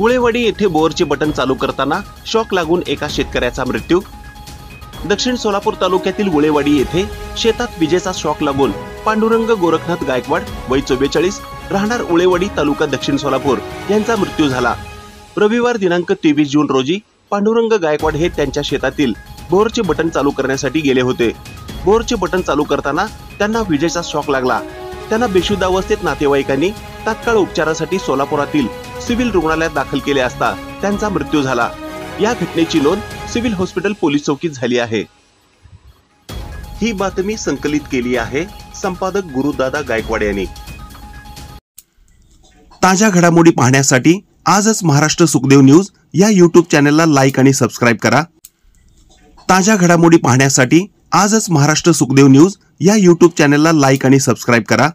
उळेवाडी येथे बोरचे बटन चालू करताना शॉक लागून एका शेतकऱ्याचा मृत्यू। दक्षिण सोलापूर तालुक्यातील उळेवाडी येथे शेतात विजेचा शॉक लागून पांडुरंग गोरखनाथ गायकवाड वय 44 राहणार उळेवाडी तालुका दक्षिण सोलापूर यांचा मृत्यू झाला। रविवार दिनांक 23 जून रोजी पांडुरंग गायकवाड हे त्यांच्या शेतातील बोरचे बटन चालू करण्यासाठी गेले होते। बोरचे बटन चालू करताना त्यांना विजेचा शॉक लागला। त्यांना बेशुद्ध अवस्थेत नातेवाईकांनी तात्काळ उपचारासाठी सोलापुरातील सिव्हिल रुग्णालयात दाखल केले असता त्यांचा मृत्यू झाला। या घटनेची नोंद सिव्हिल हॉस्पिटल पोलीस चौकीत झाली आहे। ही बातमी संकलित केली आहे संपादक गुरुदादा गायकवाड यांनी। ताज्या घडामोडी पाहण्यासाठी आजच महाराष्ट्र सुखदेव न्यूज या YouTube चॅनलला लाईक आणि सबस्क्राईब करा। ताज्या घडामोडी पाहण्यासाठी आजच महाराष्ट्र सुखदेव न्यूज या YouTube चॅनलला लाईक आणि सबस्क्राईब करा।